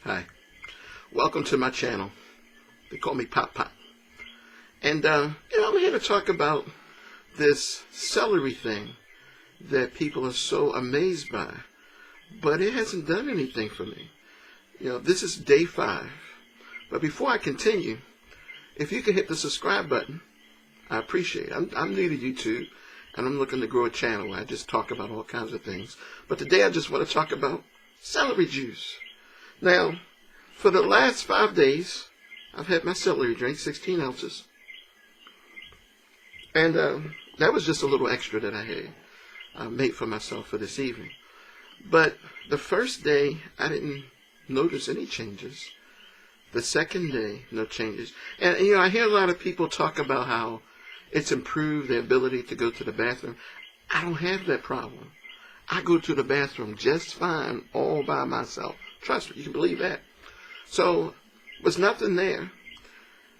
Hi, welcome to my channel. They call me Pop Pop. And, I'm here to talk about this celery thing that people are so amazed by. But it hasn't done anything for me. This is day 5. But before I continue, if you can hit the subscribe button, I appreciate it. I'm new to YouTube, and I'm looking to grow a channel where I just talk about all kinds of things. But today I just want to talk about celery juice. Now, for the last 5 days, I've had my celery drink, 16 ounces. And that was just a little extra that I had made for myself for this evening. But the first day, I didn't notice any changes. The second day, no changes. And, I hear a lot of people talk about how it's improved their ability to go to the bathroom. I don't have that problem. I go to the bathroom just fine all by myself. Trust me, you can believe that. So, was nothing there.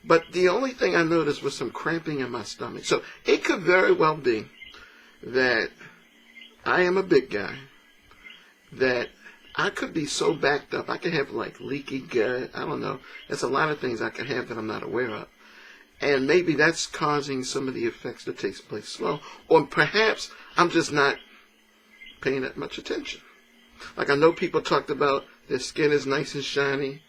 But the only thing I noticed was some cramping in my stomach. So, it could very well be that I am a big guy, that I could be so backed up. I could have like leaky gut. I don't know. There's a lot of things I could have that I'm not aware of. And maybe that's causing some of the effects that takes place slow. Or perhaps I'm just not paying that much attention. Like I know people talked about their skin is nice and shiny.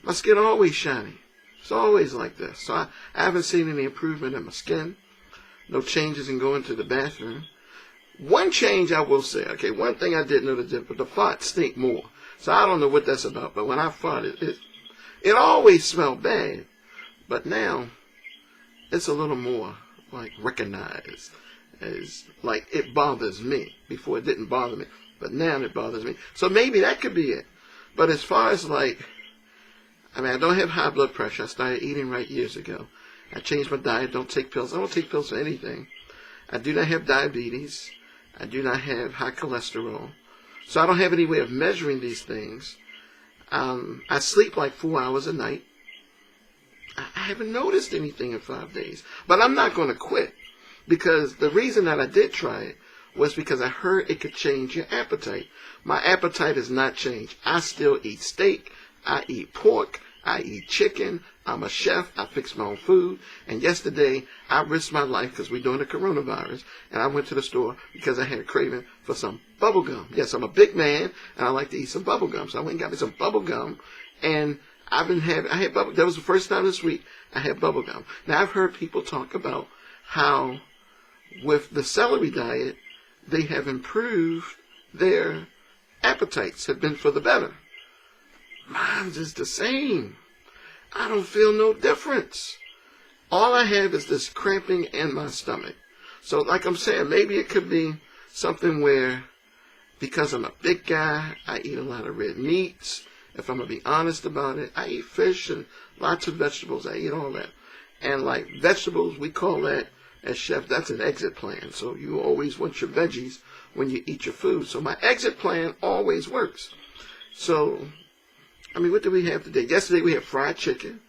My skin always shiny. It's always like this. So I haven't seen any improvement in my skin. No changes in going to the bathroom. One change I will say, okay, one thing I did notice, but the farts stink more. So I don't know what that's about, but when I fart, it always smelled bad. But now, it's a little more, like, recognized as, like, it bothers me. Before it didn't bother me, but now it bothers me. So maybe that could be it. But as far as, like, I don't have high blood pressure. I started eating right years ago. I changed my diet, don't take pills. I don't take pills for anything. I do not have diabetes. I do not have high cholesterol. So I don't have any way of measuring these things. I sleep like 4 hours a night. I haven't noticed anything in 5 days. But I'm not going to quit. Because the reason that I did try it was because I heard it could change your appetite. My appetite has not changed. I still eat steak. I eat pork. I eat chicken. I'm a chef. I fix my own food. And yesterday, I risked my life because we're doing the coronavirus. And I went to the store because I had a craving for some bubble gum. Yes, I'm a big man, and I like to eat some bubble gum. So I went and got me some bubble gum. And I had bubble. That was the first time this week I had bubble gum. Now, I've heard people talk about how with the celery diet, they have improved their appetites, have been for the better. Mine's is the same. I don't feel no difference. All I have is this cramping in my stomach. So like I'm saying, maybe it could be something where, because I'm a big guy, I eat a lot of red meats. If I'm going to be honest about it, I eat fish and lots of vegetables. I eat all that. And like vegetables, we call that, as chef, that's an exit plan. So you always want your veggies when you eat your food. So my exit plan always works. So, what did we have today? Yesterday we had fried chicken.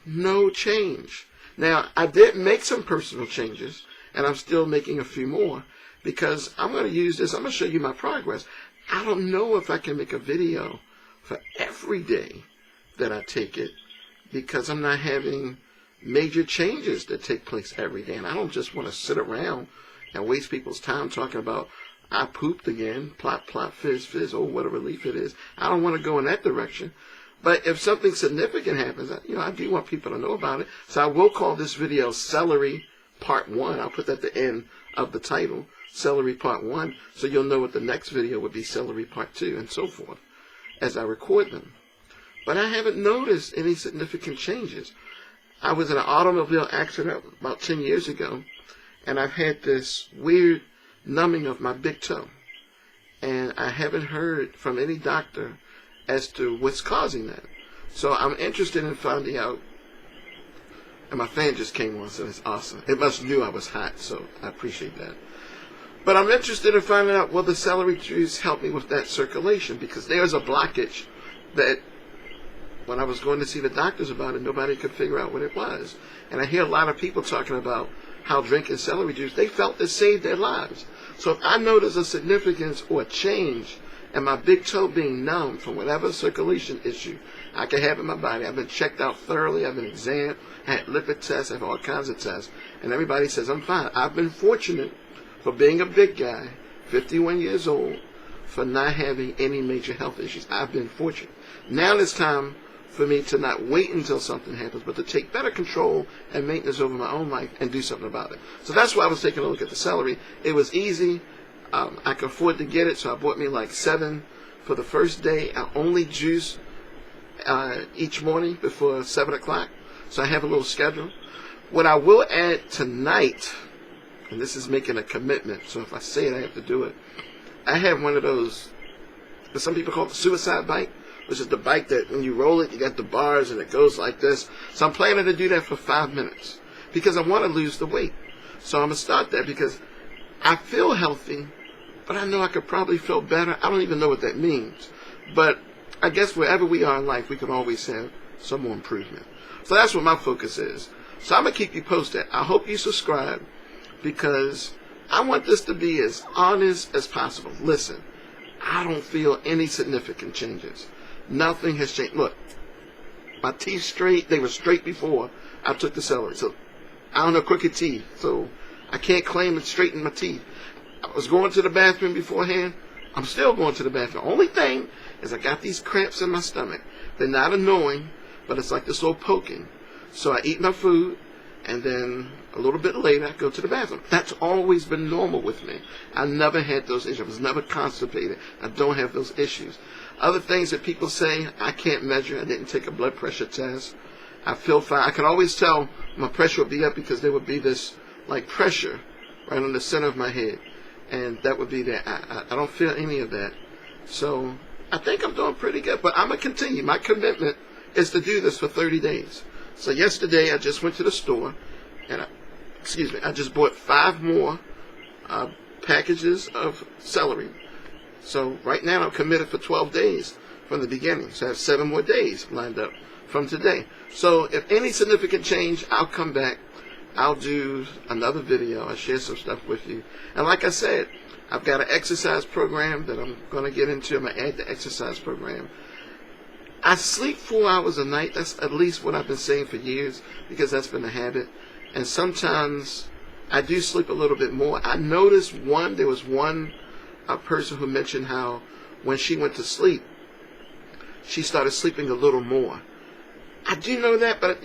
No change. Now, I did make some personal changes, and I'm still making a few more, because I'm going to use this. I'm going to show you my progress. I don't know if I can make a video for every day that I take it, because I'm not having major changes that take place every day. And I don't just want to sit around and waste people's time talking about, I pooped again, plop, plop, fizz, fizz, oh, what a relief it is. I don't want to go in that direction. But if something significant happens, I do want people to know about it. So I will call this video Celery Part 1. I'll put that at the end of the title, Celery Part 1, so you'll know what the next video would be, Celery Part 2, and so forth, as I record them. But I haven't noticed any significant changes. I was in an automobile accident about 10 years ago, and I've had this weird numbing of my big toe. And I haven't heard from any doctor as to what's causing that. So I'm interested in finding out. And my fan just came on, so it's awesome. It must knew I was hot, so I appreciate that. But I'm interested in finding out, will the celery juice help me with that circulation? Because there's a blockage that when I was going to see the doctors about it, nobody could figure out what it was. And I hear a lot of people talking about how drinking celery juice, they felt it saved their lives. So if I notice a significance or a change and my big toe being numb from whatever circulation issue I could have in my body. I've been checked out thoroughly. I've been examined, had lipid tests, I have all kinds of tests, and everybody says I'm fine. I've been fortunate for being a big guy, 51 years old, for not having any major health issues. I've been fortunate. Now it's time for me to not wait until something happens, but to take better control and maintenance over my own life and do something about it. So that's why I was taking a look at the celery. It was easy. I could afford to get it, so I bought me like 7 for the first day. I only juice each morning before 7 o'clock, so I have a little schedule. What I will add tonight, and this is making a commitment, so if I say it, I have to do it. I have one of those, what some people call it the suicide bike, which is the bike that when you roll it, you got the bars and it goes like this. So I'm planning to do that for 5 minutes because I want to lose the weight. So I'm going to start that because I feel healthy, but I know I could probably feel better. I don't even know what that means. But I guess wherever we are in life, we can always have some more improvement. So that's what my focus is. So I'm going to keep you posted. I hope you subscribe because I want this to be as honest as possible. Listen, I don't feel any significant changes. Nothing has changed. Look, my teeth straight. They were straight before I took the celery. So I don't have crooked teeth. So I can't claim to straighten my teeth. I was going to the bathroom beforehand. I'm still going to the bathroom. Only thing is I got these cramps in my stomach. They're not annoying, but it's like this little poking. So I eat my food, and then a little bit later I go to the bathroom. That's always been normal with me. I never had those issues. I was never constipated. I don't have those issues. Other things that people say I can't measure. I didn't take a blood pressure test. I feel fine. I can always tell my pressure would be up because there would be this like pressure right on the center of my head, and that would be there. I don't feel any of that. So I think I'm doing pretty good, but I'm going to continue. My commitment is to do this for 30 days. So yesterday I just went to the store, and I just bought 5 more packages of celery. So right now I'm committed for 12 days from the beginning. So I have 7 more days lined up from today. So if any significant change, I'll come back. I'll do another video. I'll share some stuff with you. And like I said, I've got an exercise program that I'm going to get into. I'm going to add the exercise program. I sleep 4 hours a night. That's at least what I've been saying for years because that's been a habit. And sometimes I do sleep a little bit more. I noticed there was one person who mentioned how when she went to sleep, she started sleeping a little more. I do know that, but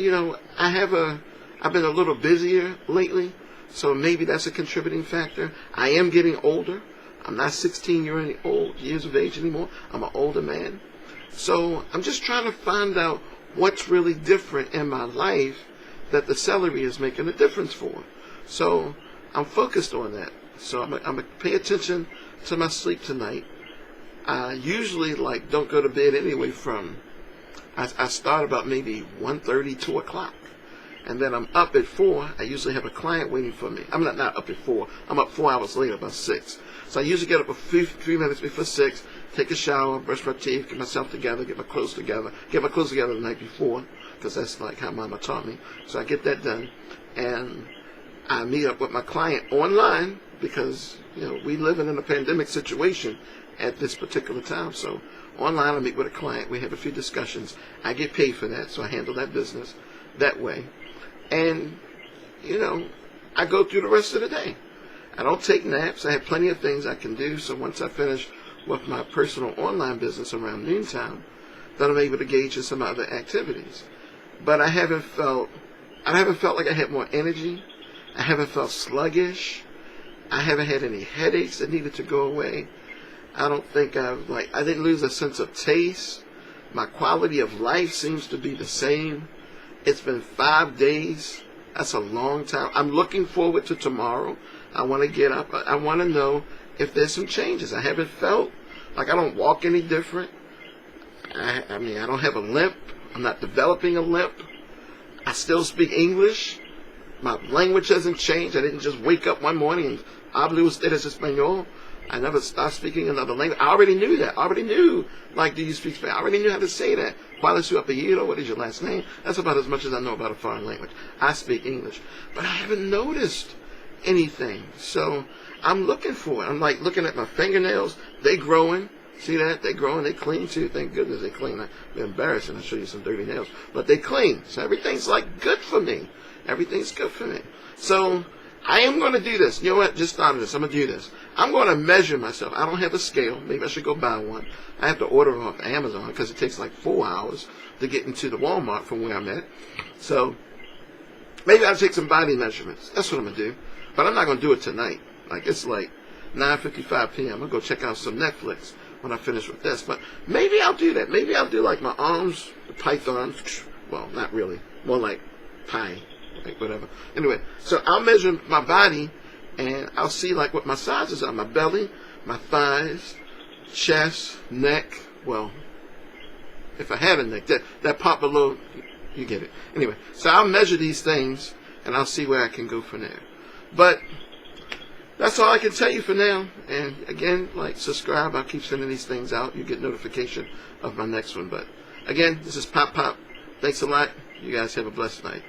I've been a little busier lately, so maybe that's a contributing factor. I am getting older. I'm not 16 years of age anymore. I'm an older man. So I'm just trying to find out what's really different in my life that the celery is making a difference for. So I'm focused on that. So I'm going to pay attention to my sleep tonight. I usually don't go to bed anyway I start about maybe 1:30, 2 o'clock. And then I'm up at 4. I usually have a client waiting for me. I'm not up at 4. I'm up 4 hours later, about 6. So I usually get up a few minutes before 6, take a shower, brush my teeth, get myself together, get my clothes together. Get my clothes together the night before, because that's like how Mama taught me. So I get that done. And I meet up with my client online because, we live in a pandemic situation at this particular time. So online I meet with a client. We have a few discussions. I get paid for that, so I handle that business that way. And, I go through the rest of the day. I don't take naps. I have plenty of things I can do. So once I finish with my personal online business around noontime, then I'm able to engage in some other activities. But I haven't felt like I had more energy. I haven't felt sluggish. I haven't had any headaches that needed to go away. I don't think I didn't lose a sense of taste. My quality of life seems to be the same. It's been 5 days. That's a long time. I'm looking forward to tomorrow. I want to get up. I want to know if there's some changes. I haven't felt like I don't walk any different. I don't have a limp. I'm not developing a limp. I still speak English. My language hasn't changed. I didn't just wake up one morning and hablo ustedes español. I never stopped speaking another language. I already knew that. I already knew, do you speak Spanish? I already knew how to say that. ¿Cuál es su apellido? What is your last name? That's about as much as I know about a foreign language. I speak English. But I haven't noticed anything. So I'm looking for it. I'm looking at my fingernails. They're growing. See that? They grow and they clean too. Thank goodness they clean. They're embarrassing. I'll show you some dirty nails. But they clean. So everything's like good for me. Everything's good for me. So I am going to do this. You know what? Just thought of this. I'm going to do this. I'm going to measure myself. I don't have a scale. Maybe I should go buy one. I have to order off Amazon because it takes like 4 hours to get into the Walmart from where I'm at. So maybe I'll take some body measurements. That's what I'm going to do. But I'm not going to do it tonight. Like it's like 9:55 p.m. I'm going to go check out some Netflix when I finish with this. But maybe I'll do that. Maybe I'll do like my arms, the pythons. Well, not really. More like pie. Like whatever. Anyway, so I'll measure my body and I'll see like what my sizes are. My belly, my thighs, chest, neck. Well, if I had a neck, that part below, you get it. Anyway, so I'll measure these things and I'll see where I can go from there. But that's all I can tell you for now. And again, like, subscribe. I'll keep sending these things out. You get notification of my next one. But again, this is Pop Pop. Thanks a lot. You guys have a blessed night.